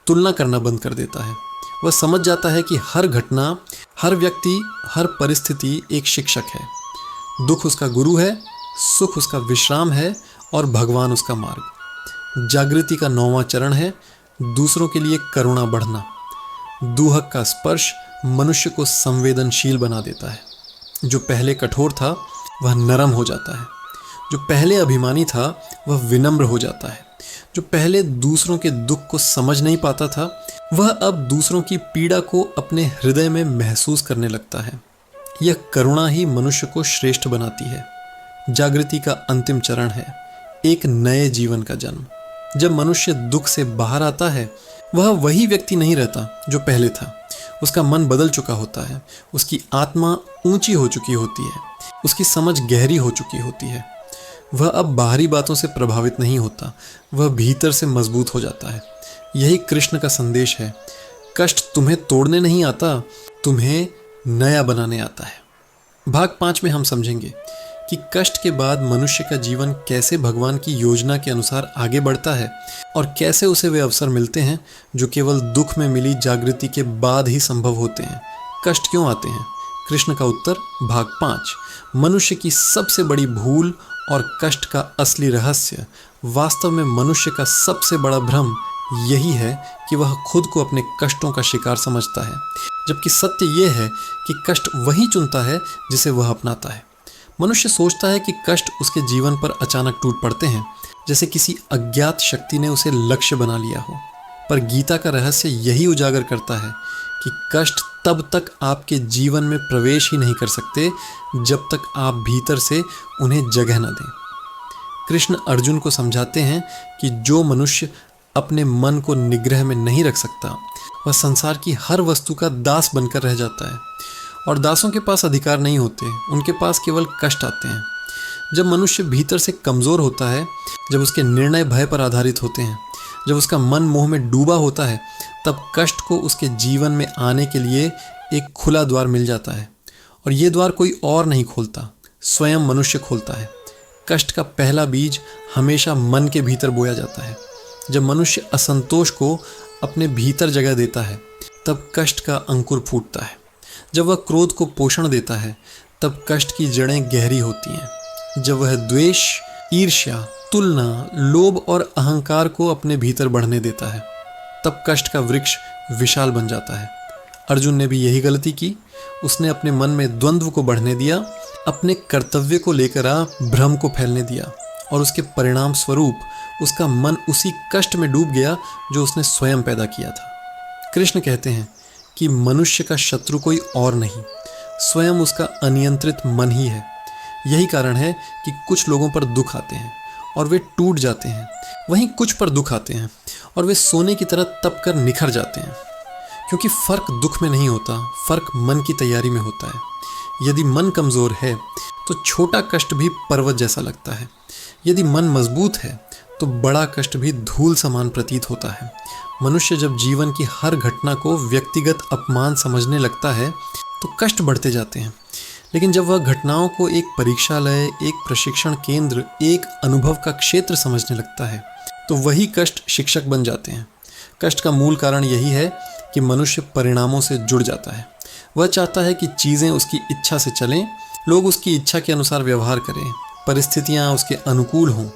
तुलना करना बंद कर देता है। वह समझ जाता है कि हर घटना, हर व्यक्ति, हर परिस्थिति एक शिक्षक है। दुख उसका गुरु है, सुख उसका विश्राम है और भगवान उसका मार्ग। जागृति का 9वां चरण है दूसरों के लिए करुणा बढ़ना। दूहक का स्पर्श मनुष्य को संवेदनशील बना देता है। जो पहले कठोर था वह नरम हो जाता है, जो पहले अभिमानी था वह विनम्र हो जाता है, जो पहले दूसरों के दुख को समझ नहीं पाता था वह अब दूसरों की पीड़ा को अपने हृदय में महसूस करने लगता है। यह करुणा ही मनुष्य को श्रेष्ठ बनाती है। जागृति का अंतिम चरण है एक नए जीवन का जन्म। जब मनुष्य दुख से बाहर आता है वह वही व्यक्ति नहीं रहता जो पहले था। उसका मन बदल चुका होता है, उसकी आत्मा ऊंची हो चुकी होती है, उसकी समझ गहरी हो चुकी होती है। वह अब बाहरी बातों से प्रभावित नहीं होता, वह भीतर से मजबूत हो जाता है। यही कृष्ण का संदेश है। कष्ट तुम्हें तोड़ने नहीं आता, तुम्हें नया बनाने आता है। भाग 5 में हम समझेंगे कि कष्ट के बाद मनुष्य का जीवन कैसे भगवान की योजना के अनुसार आगे बढ़ता है और कैसे उसे वे अवसर मिलते हैं जो केवल दुख में मिली जागृति के बाद ही संभव होते हैं। कष्ट क्यों आते हैं? कृष्ण का उत्तर भाग 5। मनुष्य की सबसे बड़ी भूल और कष्ट का असली रहस्य। वास्तव में मनुष्य का सबसे बड़ा भ्रम यही है कि वह खुद को अपने कष्टों का शिकार समझता है, जबकि सत्य यह है कि कष्ट वही चुनता है जिसे वह अपनाता है। मनुष्य सोचता है कि कष्ट उसके जीवन पर अचानक टूट पड़ते हैं, जैसे किसी अज्ञात शक्ति ने उसे लक्ष्य बना लिया हो। पर गीता का रहस्य यही उजागर करता है कि कष्ट तब तक आपके जीवन में प्रवेश ही नहीं कर सकते जब तक आप भीतर से उन्हें जगह न दें। कृष्ण अर्जुन को समझाते हैं कि जो मनुष्य अपने मन को निग्रह में नहीं रख सकता वह संसार की हर वस्तु का दास बनकर रह जाता है। और दासों के पास अधिकार नहीं होते, उनके पास केवल कष्ट आते हैं। जब मनुष्य भीतर से कमज़ोर होता है, जब उसके निर्णय भय पर आधारित होते हैं, जब उसका मन मोह में डूबा होता है, तब कष्ट को उसके जीवन में आने के लिए एक खुला द्वार मिल जाता है। और ये द्वार कोई और नहीं खोलता, स्वयं मनुष्य खोलता है। कष्ट का पहला बीज हमेशा मन के भीतर बोया जाता है। जब मनुष्य असंतोष को अपने भीतर जगह देता है, तब कष्ट का अंकुर फूटता है। जब वह क्रोध को पोषण देता है, तब कष्ट की जड़ें गहरी होती हैं। जब वह द्वेष, ईर्ष्या, तुलना, लोभ और अहंकार को अपने भीतर बढ़ने देता है, तब कष्ट का वृक्ष विशाल बन जाता है। अर्जुन ने भी यही गलती की। उसने अपने मन में द्वंद्व को बढ़ने दिया, अपने कर्तव्य को लेकर भ्रम को फैलने दिया, और उसके परिणाम स्वरूप उसका मन उसी कष्ट में डूब गया जो उसने स्वयं पैदा किया था। कृष्ण कहते हैं कि मनुष्य का शत्रु कोई और नहीं, स्वयं उसका अनियंत्रित मन ही है। यही कारण है कि कुछ लोगों पर दुख आते हैं और वे टूट जाते हैं, वहीं कुछ पर दुख आते हैं और वे सोने की तरह तप कर निखर जाते हैं। क्योंकि फर्क दुख में नहीं होता, फर्क मन की तैयारी में होता है। यदि मन कमज़ोर है तो छोटा कष्ट भी पर्वत जैसा लगता है। यदि मन मजबूत है तो बड़ा कष्ट भी धूल समान प्रतीत होता है। मनुष्य जब जीवन की हर घटना को व्यक्तिगत अपमान समझने लगता है तो कष्ट बढ़ते जाते हैं। लेकिन जब वह घटनाओं को एक परीक्षालय, एक प्रशिक्षण केंद्र, एक अनुभव का क्षेत्र समझने लगता है, तो वही कष्ट शिक्षक बन जाते हैं। कष्ट का मूल कारण यही है कि मनुष्य परिणामों से जुड़ जाता है। वह चाहता है कि चीज़ें उसकी इच्छा से चलें, लोग उसकी इच्छा के अनुसार व्यवहार करें, परिस्थितियाँ उसके अनुकूल हों।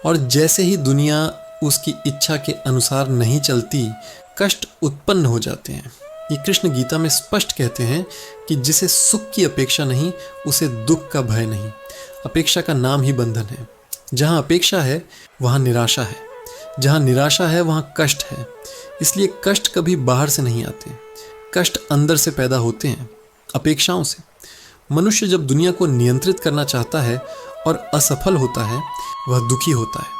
और जैसे ही दुनिया उसकी इच्छा के अनुसार नहीं चलती, कष्ट उत्पन्न हो जाते हैं। ये कृष्ण गीता में स्पष्ट कहते हैं कि जिसे सुख की अपेक्षा नहीं, उसे दुख का भय नहीं। अपेक्षा का नाम ही बंधन है। जहाँ अपेक्षा है वहाँ निराशा है, जहाँ निराशा है वहाँ कष्ट है। इसलिए कष्ट कभी बाहर से नहीं आते, कष्ट अंदर से पैदा होते हैं, अपेक्षाओं से। मनुष्य जब दुनिया को नियंत्रित करना चाहता है और असफल होता है, वह दुखी होता है।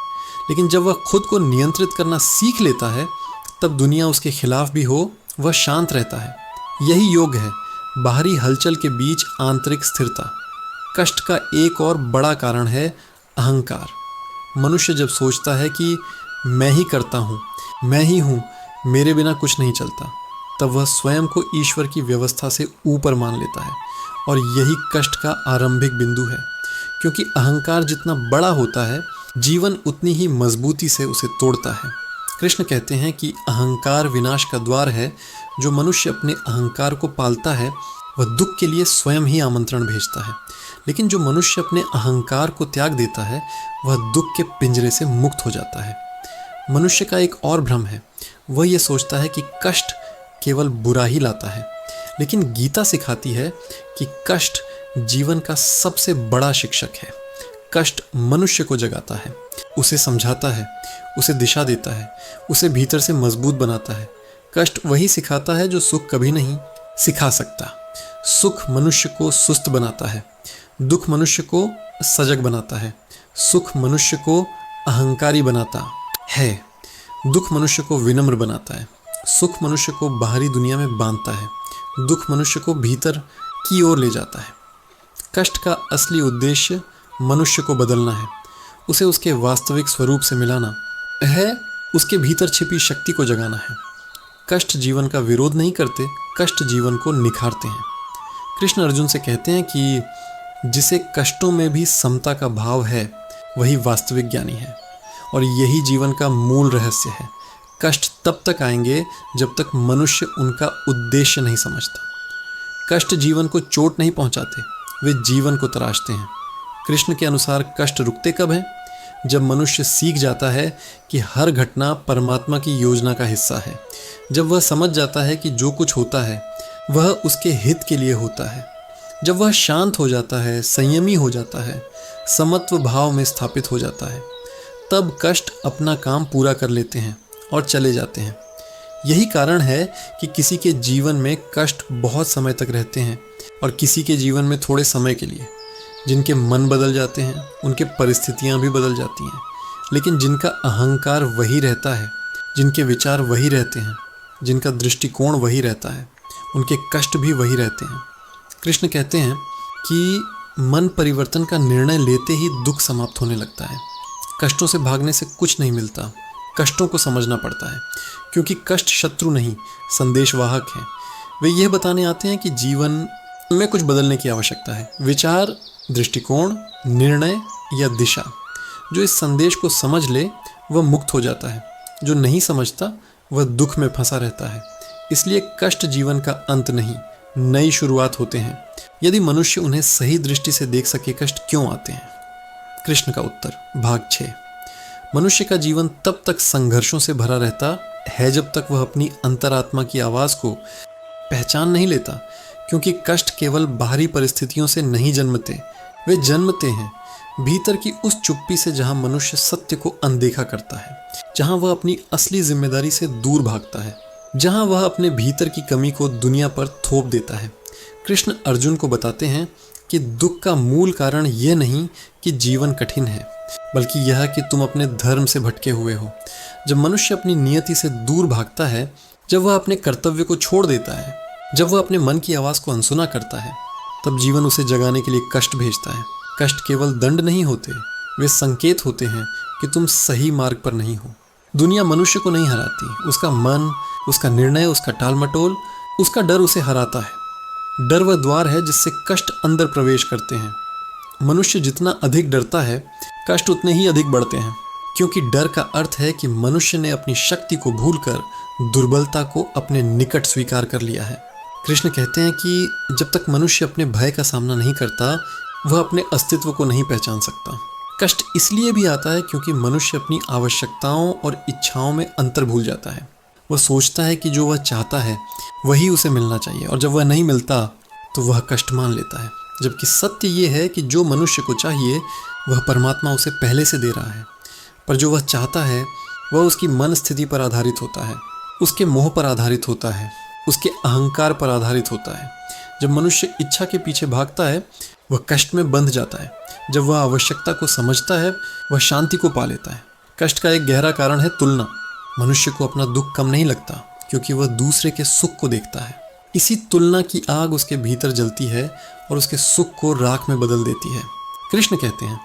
लेकिन जब वह खुद को नियंत्रित करना सीख लेता है, तब दुनिया उसके खिलाफ भी हो, वह शांत रहता है। यही योग है, बाहरी हलचल के बीच आंतरिक स्थिरता। कष्ट का एक और बड़ा कारण है अहंकार। मनुष्य जब सोचता है कि मैं ही करता हूँ, मैं ही हूँ, मेरे बिना कुछ नहीं चलता, तब वह स्वयं को ईश्वर की व्यवस्था से ऊपर मान लेता है। और यही कष्ट का आरंभिक बिंदु है। क्योंकि अहंकार जितना बड़ा होता है, जीवन उतनी ही मजबूती से उसे तोड़ता है। कृष्ण कहते हैं कि अहंकार विनाश का द्वार है। जो मनुष्य अपने अहंकार को पालता है, वह दुख के लिए स्वयं ही आमंत्रण भेजता है। लेकिन जो मनुष्य अपने अहंकार को त्याग देता है, वह दुख के पिंजरे से मुक्त हो जाता है। मनुष्य का एक और भ्रम है। वह ये सोचता है कि कष्ट केवल बुरा ही लाता है। लेकिन गीता सिखाती है कि कष्ट जीवन का सबसे बड़ा शिक्षक है। कष्ट मनुष्य को जगाता है, उसे समझाता है, उसे दिशा देता है, उसे भीतर से मजबूत बनाता है। कष्ट वही सिखाता है जो सुख कभी नहीं सिखा सकता। सुख मनुष्य को सुस्त बनाता है, दुख मनुष्य को सजग बनाता है। सुख मनुष्य को अहंकारी बनाता है, दुख मनुष्य को विनम्र बनाता है। सुख मनुष्य को बाहरी दुनिया में बांधता है, दुख मनुष्य को भीतर की ओर ले जाता है। कष्ट का असली उद्देश्य मनुष्य को बदलना है, उसे उसके वास्तविक स्वरूप से मिलाना है, उसके भीतर छिपी शक्ति को जगाना है। कष्ट जीवन का विरोध नहीं करते, कष्ट जीवन को निखारते हैं। कृष्ण अर्जुन से कहते हैं कि जिसे कष्टों में भी समता का भाव है, वही वास्तविक ज्ञानी है। और यही जीवन का मूल रहस्य है। कष्ट तब तक आएंगे जब तक मनुष्य उनका उद्देश्य नहीं समझता। कष्ट जीवन को चोट नहीं पहुंचाते, वे जीवन को तराशते हैं। कृष्ण के अनुसार कष्ट रुकते कब हैं? जब मनुष्य सीख जाता है कि हर घटना परमात्मा की योजना का हिस्सा है। जब वह समझ जाता है कि जो कुछ होता है वह उसके हित के लिए होता है। जब वह शांत हो जाता है, संयमी हो जाता है, समत्व भाव में स्थापित हो जाता है, तब कष्ट अपना काम पूरा कर लेते हैं और चले जाते हैं। यही कारण है कि किसी के जीवन में कष्ट बहुत समय तक रहते हैं और किसी के जीवन में थोड़े समय के लिए। जिनके मन बदल जाते हैं, उनके परिस्थितियां भी बदल जाती हैं, लेकिन जिनका अहंकार वही रहता है, जिनके विचार वही रहते हैं, जिनका दृष्टिकोण वही रहता है, उनके कष्ट भी वही रहते हैं। कृष्ण कहते हैं कि मन परिवर्तन का निर्णय लेते ही दुख समाप्त होने लगता है। कष्टों से भागने से कुछ नहीं मिलता, कष्टों को समझना पड़ता है, क्योंकि कष्ट शत्रु नहीं, संदेशवाहक हैं। वे यह बताने आते हैं कि जीवन में कुछ बदलने की आवश्यकता है। विचार, दृष्टिकोण, निर्णय या दिशा, जो इस संदेश को समझ ले वह मुक्त हो जाता है, जो नहीं समझता वह दुख में फंसा रहता है। इसलिए कष्ट जीवन का अंत नहीं, नई शुरुआत होते हैं, यदि मनुष्य उन्हें सही दृष्टि से देख सके। कष्ट क्यों आते हैं? कृष्ण का उत्तर, भाग 6। मनुष्य का जीवन तब तक संघर्षों से भरा रहता है जब तक वह अपनी अंतरात्मा की आवाज़ को पहचान नहीं लेता, क्योंकि कष्ट केवल बाहरी परिस्थितियों से नहीं जन्मते, वे जन्मते हैं भीतर की उस चुप्पी से जहां मनुष्य सत्य को अनदेखा करता है, जहां वह अपनी असली जिम्मेदारी से दूर भागता है, जहां वह अपने भीतर की कमी को दुनिया पर थोप देता है। कृष्ण अर्जुन को बताते हैं कि दुख का मूल कारण यह नहीं कि जीवन कठिन है, बल्कि यह कि तुम अपने धर्म से भटके हुए हो। जब मनुष्य अपनी नियति से दूर भागता है, जब वह अपने कर्तव्य को छोड़ देता है, जब वह अपने मन की आवाज़ को अनसुना करता है, तब जीवन उसे जगाने के लिए कष्ट भेजता है। कष्ट केवल दंड नहीं होते, वे संकेत होते हैं कि तुम सही मार्ग पर नहीं हो। दुनिया मनुष्य को नहीं हराती, उसका मन, उसका निर्णय, उसका टालमटोल, उसका डर उसे हराता है। डर वह द्वार है जिससे कष्ट अंदर प्रवेश करते हैं। मनुष्य जितना अधिक डरता है, कष्ट उतने ही अधिक बढ़ते हैं, क्योंकि डर का अर्थ है कि मनुष्य ने अपनी शक्ति को भूलकर दुर्बलता को अपने निकट स्वीकार कर लिया है। कृष्ण कहते हैं कि जब तक मनुष्य अपने भय का सामना नहीं करता, वह अपने अस्तित्व को नहीं पहचान सकता। कष्ट इसलिए भी आता है क्योंकि मनुष्य अपनी आवश्यकताओं और इच्छाओं में अंतर भूल जाता है। वह सोचता है कि जो वह चाहता है वही उसे मिलना चाहिए, और जब वह नहीं मिलता तो वह कष्ट मान लेता है। जबकि सत्य ये है कि जो मनुष्य को चाहिए वह परमात्मा उसे पहले से दे रहा है, पर जो वह चाहता है वह उसकी मन स्थिति पर आधारित होता है, उसके मोह पर आधारित होता है, उसके अहंकार पर आधारित होता है। जब मनुष्य इच्छा के पीछे भागता है वह कष्ट में बंध जाता है। जब वह आवश्यकता को समझता है वह शांति को पा लेता है। कष्ट का एक गहरा कारण है तुलना। मनुष्य को अपना दुख कम नहीं लगता क्योंकि वह दूसरे के सुख को देखता है। इसी तुलना की आग उसके भीतर जलती है और उसके सुख को राख में बदल देती है। कृष्ण कहते हैं,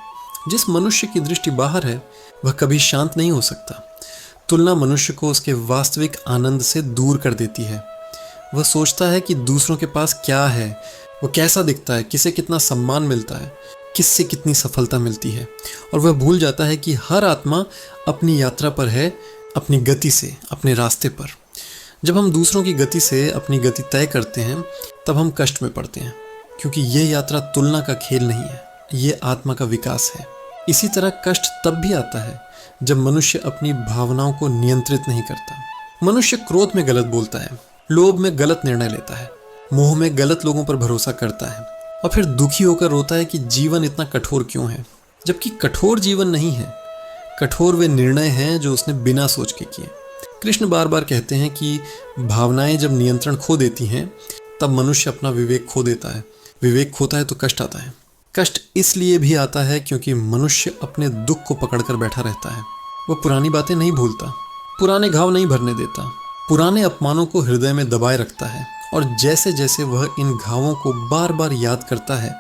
जिस मनुष्य की दृष्टि बाहर है वह कभी शांत नहीं हो सकता। तुलना मनुष्य को उसके वास्तविक आनंद से दूर कर देती है। वह सोचता है कि दूसरों के पास क्या है, वो कैसा दिखता है, किसे कितना सम्मान मिलता है, किससे कितनी सफलता मिलती है, और वह भूल जाता है कि हर आत्मा अपनी यात्रा पर है, अपनी गति से, अपने रास्ते पर। जब हम दूसरों की गति से अपनी गति तय करते हैं तब हम कष्ट में पड़ते हैं, क्योंकि यह यात्रा तुलना का खेल नहीं है, ये आत्मा का विकास है। इसी तरह कष्ट तब भी आता है जब मनुष्य अपनी भावनाओं को नियंत्रित नहीं करता। मनुष्य क्रोध में गलत बोलता है, लोभ में गलत निर्णय लेता है, मोह में गलत लोगों पर भरोसा करता है, और फिर दुखी होकर रोता है कि जीवन इतना कठोर क्यों है। जबकि कठोर जीवन नहीं है, कठोर वे निर्णय हैं जो उसने बिना सोच के किए। कृष्ण बार बार कहते हैं कि भावनाएं जब नियंत्रण खो देती हैं तब मनुष्य अपना विवेक खो देता है। विवेक खोता है तो कष्ट आता है। कष्ट इसलिए भी आता है क्योंकि मनुष्य अपने दुख को पकड़कर बैठा रहता है। वह पुरानी बातें नहीं भूलता, पुराने घाव नहीं भरने देता, पुराने अपमानों को हृदय में दबाए रखता है, और जैसे जैसे वह इन घावों को बार बार याद करता है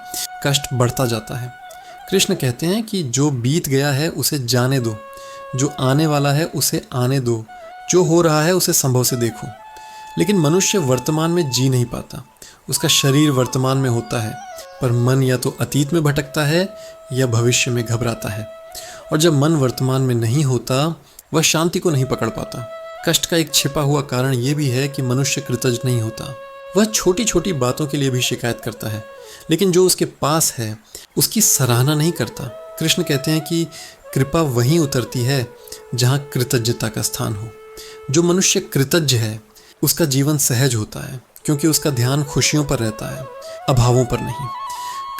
कष्ट बढ़ता जाता है। कृष्ण कहते हैं कि जो बीत गया है उसे जाने दो, जो आने वाला है उसे आने दो, जो हो रहा है उसे संभव से देखो। लेकिन मनुष्य वर्तमान में जी नहीं पाता। उसका शरीर वर्तमान में होता है, पर मन या तो अतीत में भटकता है या भविष्य में घबराता है। और जब मन वर्तमान में नहीं होता वह शांति को नहीं पकड़ पाता। कष्ट का एक छिपा हुआ कारण ये भी है कि मनुष्य कृतज्ञ नहीं होता। वह छोटी छोटी बातों के लिए भी शिकायत करता है, लेकिन जो उसके पास है उसकी सराहना नहीं करता। कृष्ण कहते हैं कि कृपा वहीं उतरती है जहाँ कृतज्ञता का स्थान हो। जो मनुष्य कृतज्ञ है उसका जीवन सहज होता है, क्योंकि उसका ध्यान खुशियों पर रहता है, अभावों पर नहीं।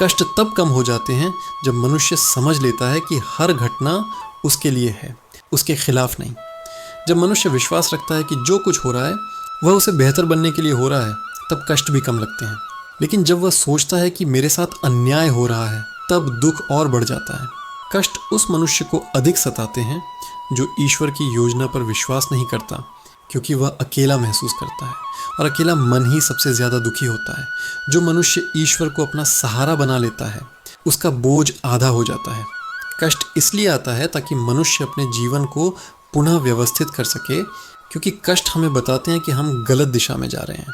कष्ट तब कम हो जाते हैं जब मनुष्य समझ लेता है कि हर घटना उसके लिए है, उसके खिलाफ नहीं। जब मनुष्य विश्वास रखता है कि जो कुछ हो रहा है वह उसे बेहतर बनने के लिए हो रहा है, तब कष्ट भी कम लगते हैं। लेकिन जब वह सोचता है कि मेरे साथ अन्याय हो रहा है, तब दुख और बढ़ जाता है। कष्ट उस मनुष्य को अधिक सताते हैं जो ईश्वर की योजना पर विश्वास नहीं करता, क्योंकि वह अकेला महसूस करता है और अकेला मन ही सबसे ज़्यादा दुखी होता है। जो मनुष्य ईश्वर को अपना सहारा बना लेता है उसका बोझ आधा हो जाता है। कष्ट इसलिए आता है ताकि मनुष्य अपने जीवन को पुनः व्यवस्थित कर सके, क्योंकि कष्ट हमें बताते हैं कि हम गलत दिशा में जा रहे हैं।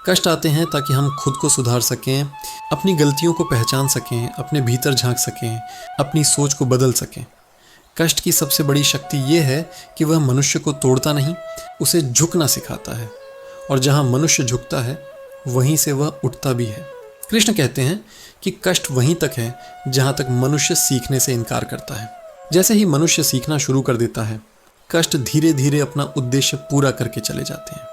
कष्ट आते हैं ताकि हम खुद को सुधार सकें, अपनी गलतियों को पहचान सकें, अपने भीतर झांक सकें, अपनी सोच को बदल सकें। कष्ट की सबसे बड़ी शक्ति ये है कि वह मनुष्य को तोड़ता नहीं, उसे झुकना सिखाता है, और जहाँ मनुष्य झुकता है वहीं से वह उठता भी है। कृष्ण कहते हैं कि कष्ट वहीं तक है जहाँ तक मनुष्य सीखने से इनकार करता है। जैसे ही मनुष्य सीखना शुरू कर देता है, कष्ट धीरे धीरे अपना उद्देश्य पूरा करके चले जाते हैं।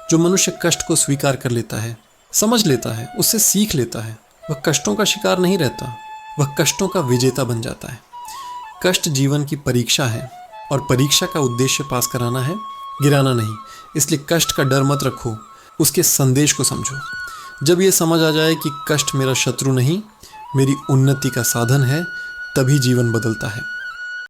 जो मनुष्य कष्ट को स्वीकार कर लेता है, समझ लेता है, उससे सीख लेता है, वह कष्टों का शिकार नहीं रहता, वह कष्टों का विजेता बन जाता है। कष्ट जीवन की परीक्षा है और परीक्षा का उद्देश्य पास कराना है, गिराना नहीं। इसलिए कष्ट का डर मत रखो, उसके संदेश को समझो। जब ये समझ आ जाए कि कष्ट मेरा शत्रु नहीं, मेरी उन्नति का साधन है, तभी जीवन बदलता है।